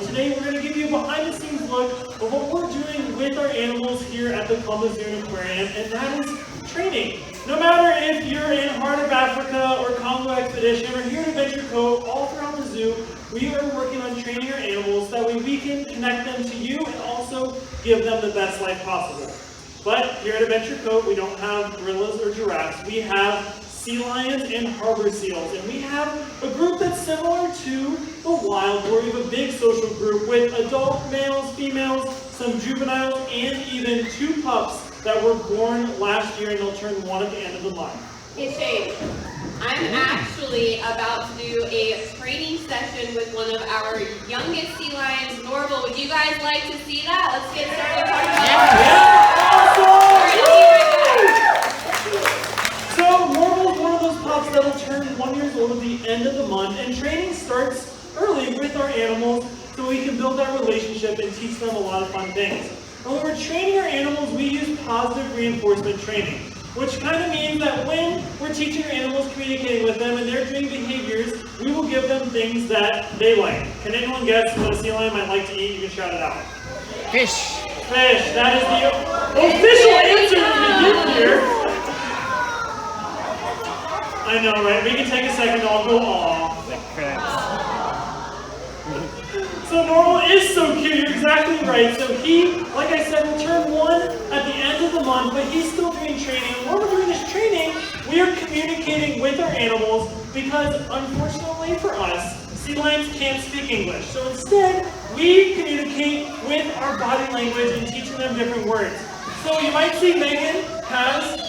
today we're going to give you a behind-the-scenes look of what we're doing with our animals here at the Columbus Zoo and Aquarium, and that is training. No matter if you're in Heart of Africa or Congo Expedition or here at Adventure Cove, all throughout the zoo, we are working on training our animals so that way we can connect them to you and also give them the best life possible. But here at Adventure Cove, we don't have gorillas or giraffes. We have sea lions and harbor seals. And we have a group that's similar to the wild, where we have a big social group with adult males, females, some juveniles, and even 2 pups that were born last year, and they'll turn 1 at the end of the month. Hey Shane, I'm actually about to do a training session with one of our youngest sea lions, Norval. Would you guys like to see that? Let's get started talking about So Norval's one of those pups that'll turn 1 year old at the end of the month, and training starts early with our animals so we can build that relationship and teach them a lot of fun things. And when we're training our animals, we use positive reinforcement training, which kind of means that when we're teaching our animals, communicating with them, and they're doing behaviors, we will give them things that they like. Can anyone guess what a sea lion might like to eat? You can shout it out. Fish. Fish. That is the official answer that we give here. I know, right? We can take a second to all go, aw. So Norval is so cute, you're exactly right. So he, like I said, will turn 1 at the end of the month, but he's still doing training. And while we're doing this training, we are communicating with our animals because, unfortunately for us, sea lions can't speak English. So instead, we communicate with our body language and teaching them different words. So you might see Megan has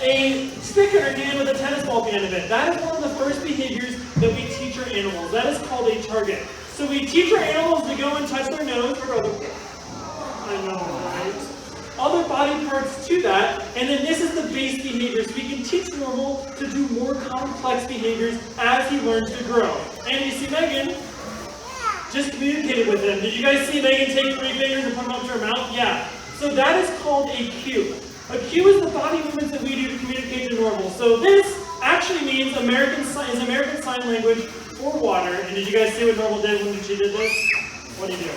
a stick in her hand with a tennis ball at the end of it. That is one of the first behaviors that we teach our animals. That is called a target. So we teach our animals to go and touch their nose or I know, right? Other body parts to that, and then this is the base behavior. So we can teach Norval to do more complex behaviors as he learns to grow. And you see Megan just communicated with him. Did you guys see Megan take 3 fingers and put them up to her mouth? Yeah. So that is called a cue. A cue is the body movements that we do to communicate to Norval. So this actually means American Sign Language for water. And did you guys see what Norval did when she did this? What did he do?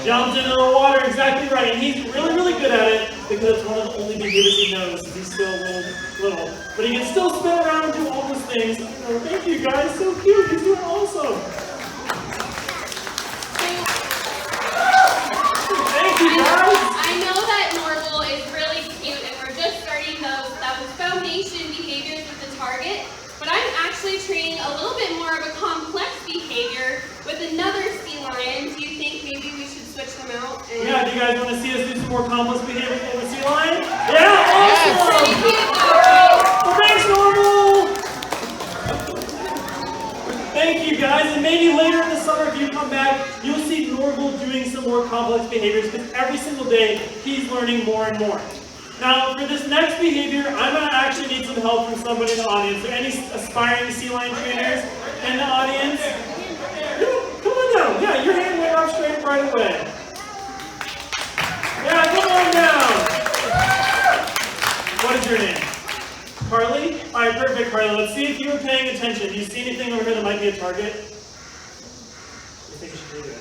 Jumped into the water, exactly right. And he's really, really good at it because it's one of the only behaviors he knows because he's still little. But he can still spin around and do all those things. Oh, thank you guys, so cute. He's doing awesome. Thank you guys. I know that Norval is really cute and we're just starting those foundation behaviors with the target. But I'm actually training a little bit more of a complex behavior with another sea lion. Do you think maybe we should switch them out? Yeah, do you guys want to see us do some more complex behavior with the sea lion? Yeah, awesome! Well, thanks, Norval! Thank you guys, and maybe later in the summer if you come back, you'll see Norval doing some more complex behaviors because every single day he's learning more and more. Now, for this next behavior, I'm going to actually need some help from somebody in the audience. Are there any aspiring sea lion trainers in the audience? Come on down. Yeah, your hand went up straight right away. Yeah, come on down. What is your name? Carly? All right, perfect, Carly. Let's see if you were paying attention. Do you see anything over here that might be a target? I think you should do it.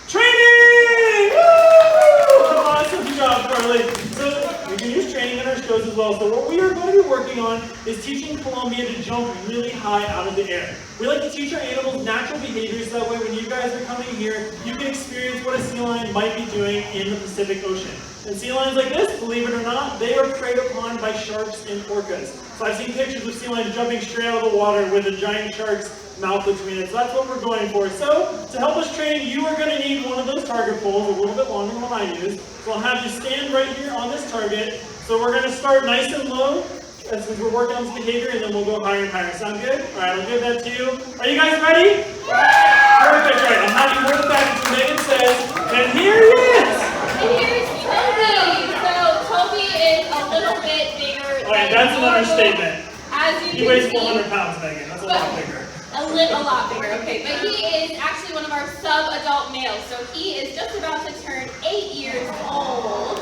Training! Woo! Awesome job, Carly. So we can use training in our shows as well. So what we are going to be working on is teaching Columbia to jump really high out of the air. We like to teach our animals natural behaviors so that way when you guys are coming here, you can experience what a sea lion might be doing in the Pacific Ocean. And sea lions like this, believe it or not, they are preyed upon by sharks and orcas. So I've seen pictures of sea lions jumping straight out of the water with a giant shark's mouth between it. So that's what we're going for. So to help us train, you are going to need one of those target poles, a little bit longer than what I use. So I'll have you stand right here on this target. So we're going to start nice and low as we're working on this behavior, and then we'll go higher and higher. Sound good? All right, I'll give that to you. Are you guys ready? Perfect. All right, I'll have you hold it back until Megan says, and here he is. And here's Toby. So Toby is a little bit bigger. All right, that's an understatement. As you He weighs can see, 400 pounds, Megan. That's a lot bigger. A lot bigger, okay. But he is actually one of our sub-adult males. So he is just about to turn 8 years old.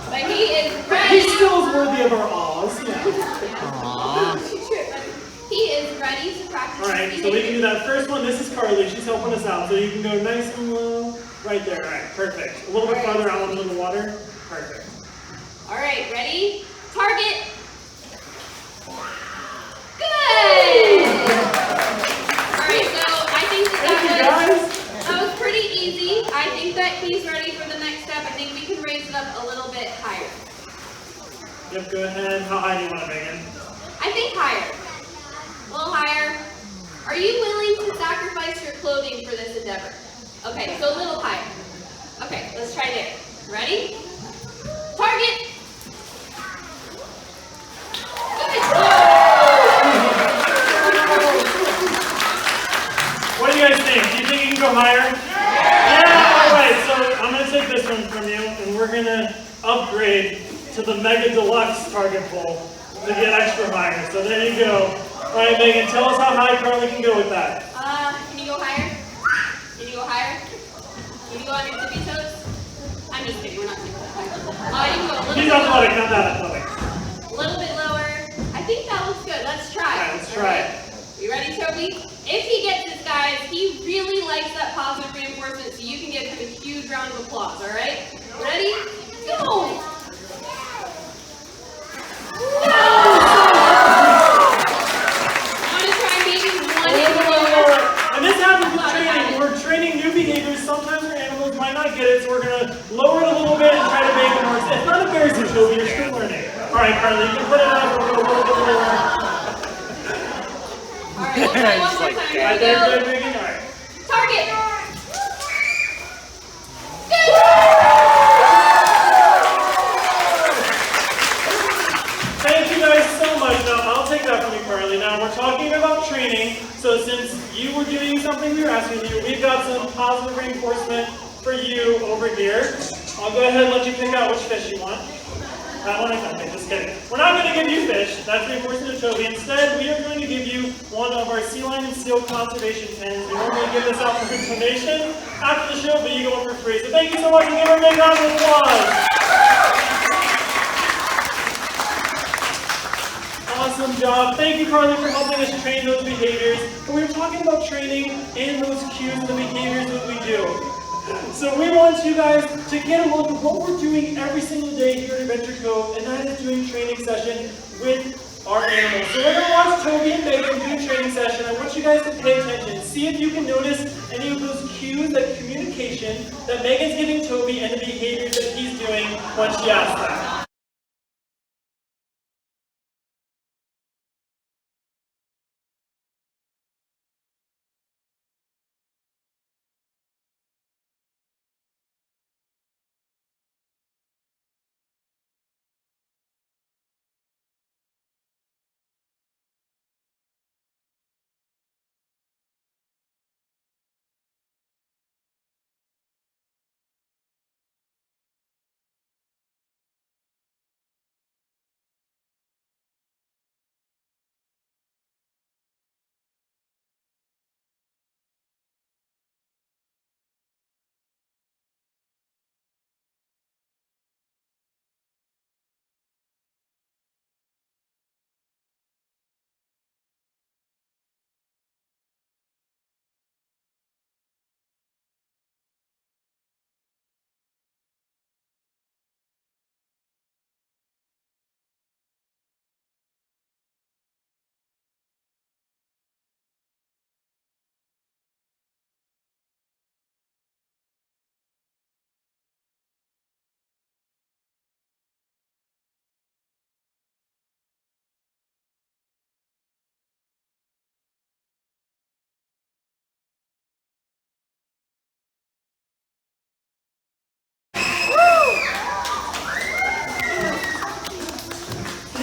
But he is ready. He still is worthy of our awes. He is ready ready to practice? All right, so we can do that first one. This is Carly. She's helping us out. So you can go nice and low. Right there. All right, perfect. A little bit farther out into the water. Perfect. All right, ready? Target. Good. All right, so I think that was pretty easy. I think that he's ready for the next step. I think we can raise it up a little bit higher. Yep, go ahead. How high do you want it, Megan? I think higher. A little higher. Are you willing to sacrifice your clothing for this endeavor? Okay, so a little higher. Okay, let's try there. Ready? Target. What do you guys think? Do you think you can go higher? Yeah! Alright, so I'm going to take this one from you, and we're going to upgrade to the Mega Deluxe target pole to get extra higher. So there you go. Alright, Megan, tell us how high Carly can go with that. Can you go higher? Can you go higher? Can you go on your tippy toes? I'm just kidding, we're not going to go higher. You can go a little He's bit athletic, lower. not that athletic. A little bit lower. I think that looks good. Let's try. Alright, let's try it. You ready, Toby? If he gets this, guys, he really likes that positive reinforcement, so you can give him a huge round of applause, all right? Ready? Go! I'm going to try maybe one inch lower. And this happens with training. We're training new behaviors. Sometimes our animals might not get it, so we're going to lower it a little bit and try to make it more. It's not embarrassing, Toby. You're still learning. All right, Carly, you can put it up. We'll go a little bit lower. All right, we'll try one more time. Here Right we there, go. good, Megan. All right. Target. Thank you guys so much. Now, I'll take that from you, Carly. Now, we're talking about training, so since you were doing something we were asking you, we've got some positive reinforcement for you over here. I'll go ahead and let you pick out which fish you want. That one or something, just kidding. We're not going to give you fish, that's reinforcement to Toby. Instead, we are going to give you one of our sea lion and seal conservation pins. We normally give this out for donation after the show, but you go in for free. So thank you so much, and give her a big round of applause. Awesome job. Thank you, Carly, for helping us train those behaviors. And we were talking about training and those cues and the behaviors that we do. So we want you guys to get a look at what we're doing every single day here at Adventure Cove, and that is doing training session with our animals. So we're going to watch Toby and Megan do a training session. I want you guys to pay attention. See if you can notice any of those cues, that communication that Megan's giving Toby and the behaviors that he's doing when she asks that.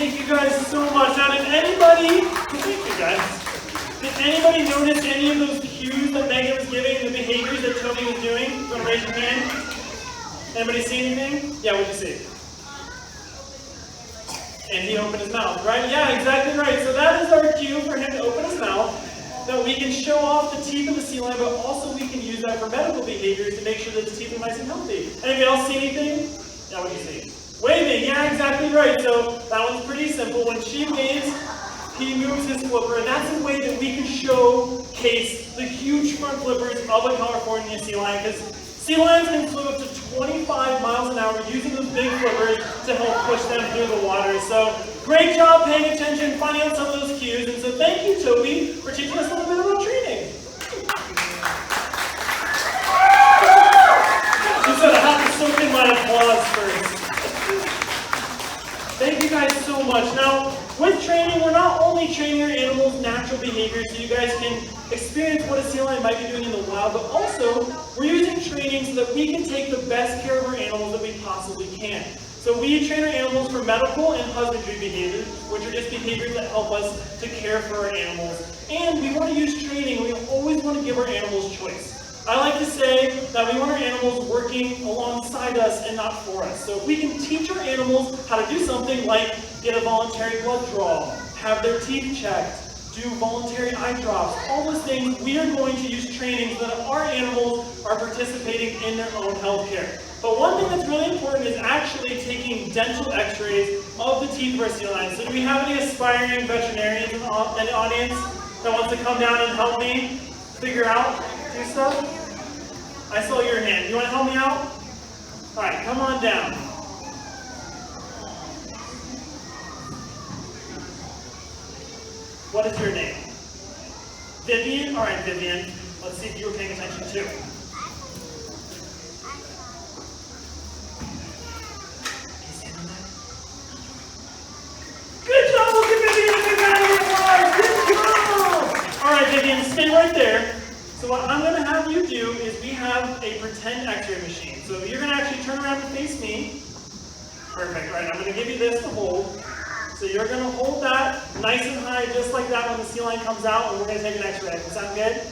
Thank you guys so much. Now, did anybody notice any of those cues that Megan was giving and the behaviors that Toby was doing? You want to raise your hand? Anybody see anything? Yeah, what'd you see? And he opened his mouth, right? Yeah, exactly right. So that is our cue for him to open his mouth, that we can show off the teeth of the sea lion, but also we can use that for medical behaviors to make sure that the teeth are nice and healthy. Anybody else see anything? Yeah, what'd you see? Waving, yeah, exactly right. So that one's pretty simple. When she waves, he moves his flipper, and that's a way that we can showcase the huge front flippers of a California sea lion, because sea lions can swim up to 25 miles an hour using those big flippers to help push them through the water. So great job paying attention, finding out some of those cues, and so thank you, Toby, for teaching us a little bit about training. She said I have to soak in my applause first. Thank you guys so much. Now, with training, we're not only training your animals' natural behavior so you guys can experience what a sea lion might be doing in the wild, but also we're using training so that we can take the best care of our animals that we possibly can. So we train our animals for medical and husbandry behaviors, which are just behaviors that help us to care for our animals. And we want to use training. We always want to give our animals choice. I like to say that we want our animals working alongside us and not for us. So if we can teach our animals how to do something like get a voluntary blood draw, have their teeth checked, do voluntary eye drops, all those things, we are going to use training so that our animals are participating in their own health care. But one thing that's really important is actually taking dental x-rays of the teeth of our sea lions. So do we have any aspiring veterinarians in the audience that wants to come down and help me figure out, do stuff? I saw your hand. You want to help me out? All right, come on down. What is your name? Vivian? All right, Vivian. Let's see if you were paying attention too. Good job, look at Vivian. Big round of applause. Good job. All right, Vivian, stay right there. So what I'm going to have you do is we have a pretend x-ray machine. So you're going to actually turn around and face me. Perfect. All right, I'm going to give you this to hold. So you're going to hold that nice and high, just like that when the sea lion comes out, and we're going to take an x-ray. Does that sound good?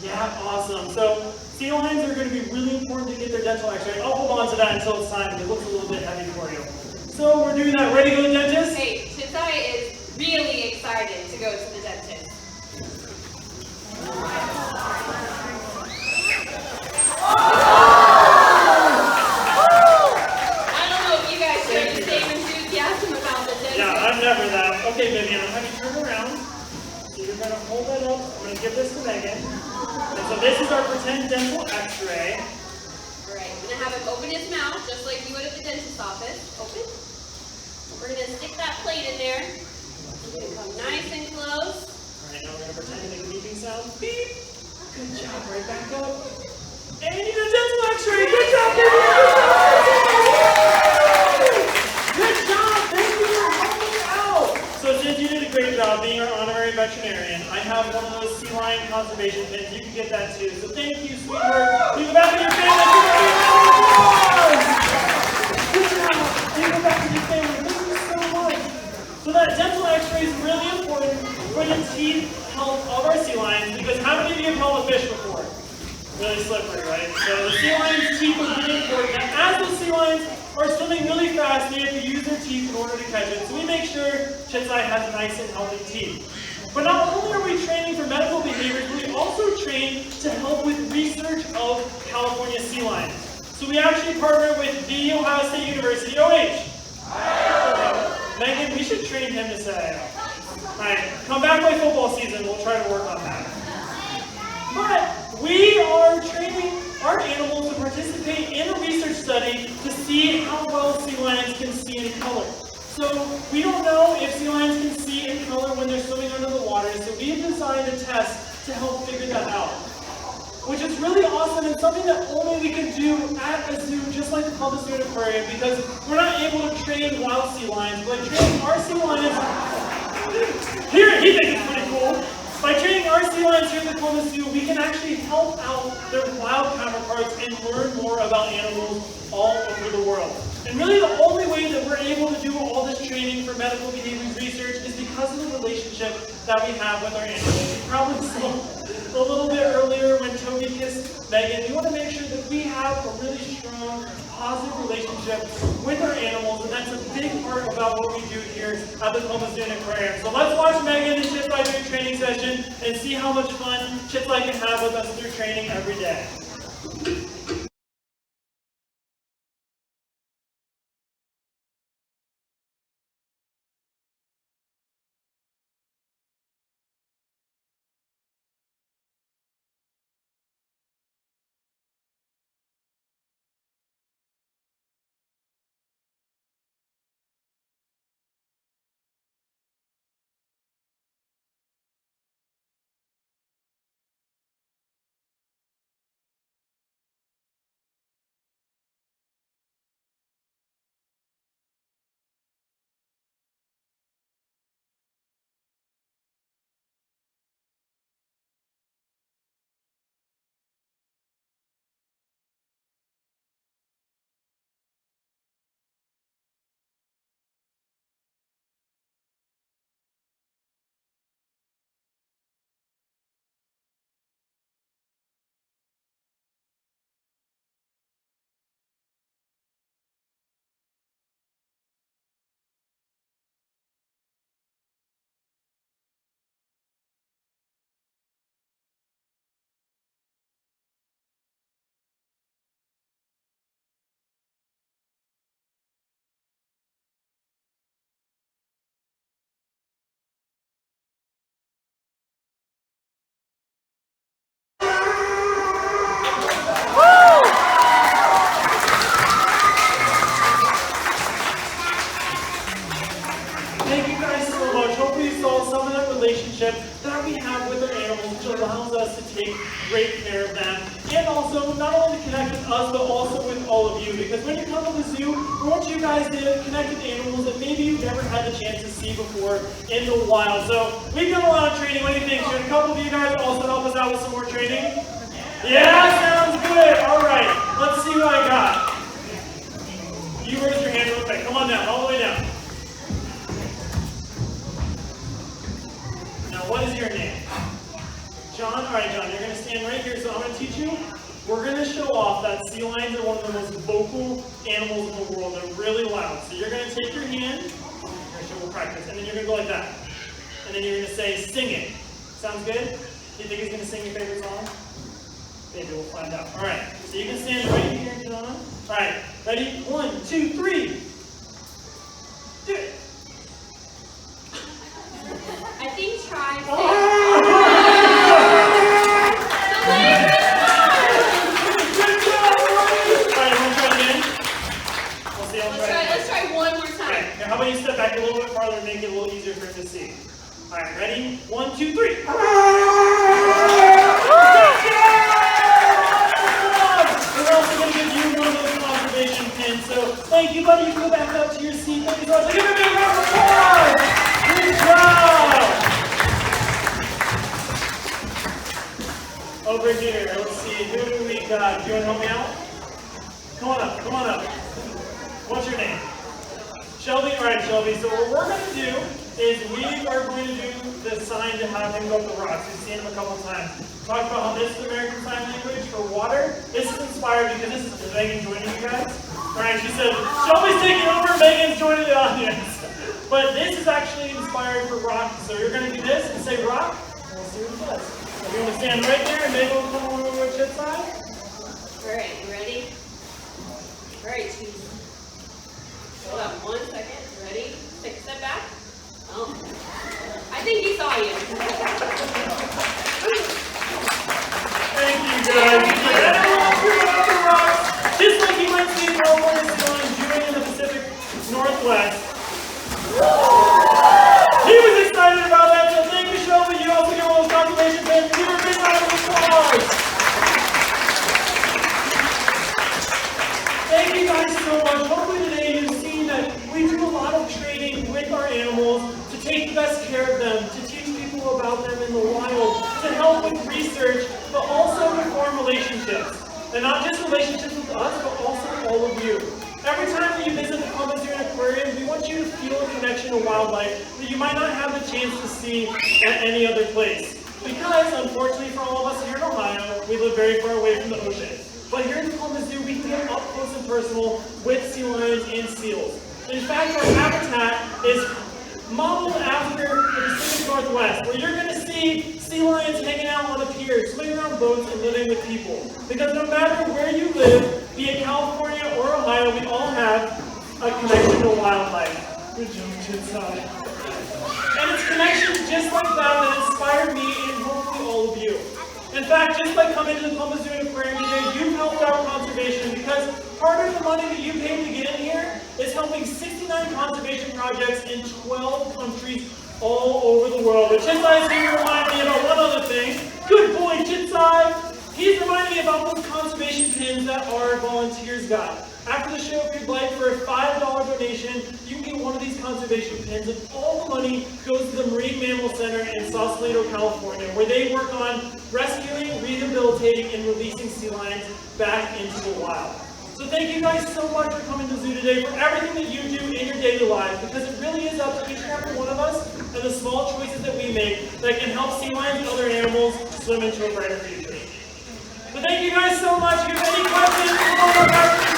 Yeah, awesome. So sea lions are going to be really important to get their dental x-ray. I'll hold on to that until it's time. It looks a little bit heavy for you. So we're doing that. Ready to go to the dentist? Hey, Chitai is really excited to go to the dentist. I don't know if you guys share the same enthusiasm about the dentist. Yeah, I'm never that. Okay, Vivian, I'm going to turn around. So you're going to hold that up. I'm going to give this to Megan. And so this is our pretend dental x-ray. Alright, I'm going to have him open his mouth just like you would at the dentist's office. Open. We're going to stick that plate in there. It's going to come nice and close. Alright, now we're going to pretend to make a beeping sound. Beep! Good job, right back up. And you did a dental x-ray! Good job, Vivian! Good job! Thank you for helping out! So since you did a great job being our honorary veterinarian, I have one of those sea lion conservation pins. You can get that too. So thank you, sweetheart. Leave it back in your family. Good job! Leave it back in your family. Thank you so much. So that dental x-ray is really important for the teeth health of our sea lions, because how many of you have held a fish before? Really slippery, right? So the sea lion's teeth are really important. And as the sea lions are swimming really fast, they have to use their teeth in order to catch it. So we make sure Chitai has nice and healthy teeth. But not only are we training for medical behaviors, but we also train to help with research of California sea lions. So we actually partner with the Ohio State University, OH. Megan, we should train him to say, alright, come back by football season, we'll try to work on that. But we are training our animals to participate in a research study to see how well sea lions can see in color. So we don't know if sea lions can see in color when they're swimming under the water, so we have designed a test to help figure that out. Which is really awesome and something that only we can do at a zoo, just like the Columbus Zoo Aquarium, because we're not able to train wild sea lions. By training our sea lions, here, he thinks it's pretty cool. By training our sea lions here at the Columbus Zoo, we can actually help out their wild counterparts and learn more about animals all over the world. And really the only way that we're able to do all this training for medical behaviors research is because of the relationship that we have with our animals. You probably saw a little bit earlier when Toby kissed Megan. We want to make sure that we have a really strong, positive relationship with our animals, and that's a big part about what we do here at the Columbus Zoo Aquarium. So let's watch Megan and Chitai do a training session and see how much fun Chitai can have with us through training every day. relationship that we have with our animals, which allows us to take great care of them. And also, not only to connect with us, but also with all of you. Because when you come to the zoo, we want you guys to connect with animals that maybe you've never had the chance to see before in the wild. So we've done a lot of training. What do you think? Should a couple of you guys also help us out with some more training? Yeah, sounds good. All right, let's see what I got. You raise your hand real quick. Come on down, all the way down. Now, what is your name? John? All right, John, you're going to stand right here. So I'm going to teach you. We're going to show off that sea lions are one of the most vocal animals in the world. They're really loud. So you're going to take your hand. We'll practice. And then you're going to go like that. And then you're going to say, sing it. Sounds good? Do you think he's going to sing your favorite song? Maybe we'll find out. All right. So you can stand right here, John. All right. Ready? 1, 2, 3. Do it. I think try. All right, want to try again? We'll see. Let's try one more time. Okay. Now, how about you step back a little bit farther and make it a little easier for him to see? All right. Ready? 1, 2, 3. So, thank you, buddy. You can go back up to your seat. Thank you so much. Give him a big round of applause. Good job. Over here, let's see. Who do we got? Do you want to help me out? Come on up. Come on up. What's your name? Shelby. All right, Shelby. So what we're going to do is we are going to do the sign to have him go up the rocks. We've seen him a couple times. Talk about how this is American Sign Language for water. This is inspired because this is Megan joining you guys. Alright, she said, Shelby's taking over, Megan's joining the audience. But this is actually inspired for rock. So you're going to do this and say rock, and we'll see what he does. So you're going to stand right there, and Megan will come over to Chip's side. Alright, you ready? Alright, hold on 1 second. Ready? Take a step back. Oh. I think he saw you. Thank you, guys. Just like you might see California Steelers doing in the Pacific Northwest. He was excited about that, so thank you, Shelby. You also get one of those conservation pins. Give her a big round of applause. Thank you guys so much. Hopefully today you've seen that we do a lot of training with our animals to take the best care of them, to teach people about them in the wild, to help with research, but also to form relationships. And not just relationships with us, but also all of you. Every time that you visit the Columbus Zoo Aquarium, we want you to feel a connection to wildlife that you might not have the chance to see at any other place. Because, unfortunately for all of us here in Ohio, we live very far away from the ocean. But here in the Columbus Zoo, we can get up close and personal with sea lions and seals. In fact, our habitat is modeled after the Pacific Northwest, where you're going to see sea lions hanging out on a pier, swimming around boats, and living with people. Because no matter where you live, be it California or Ohio, we all have a connection to wildlife. Good job, Chidside. And it's connections just like that inspired me and hopefully all of you. In fact, just by coming to the Columbus Zoo Aquarium today, you've helped out conservation because part of the money that you paid to get in here is helping 69 conservation projects in 12 countries all over the world. But Chidsai is here to remind me about one other thing. Good boy, Chidsai! He's reminding me about those conservation pins that our volunteers got. After the show, if you'd like, for a $5 donation, you can get one of these conservation pins, and all the money goes to the Marine Mammal Center in Sausalito, California, where they work on rescuing, rehabilitating, and releasing sea lions back into the wild. So thank you guys so much for coming to the zoo today, for everything that you do in your daily lives, because it really is up to each and every one of us and the small choices that we make that can help sea lions and other animals swim into a brighter future. So thank you guys so much. If you have any questions,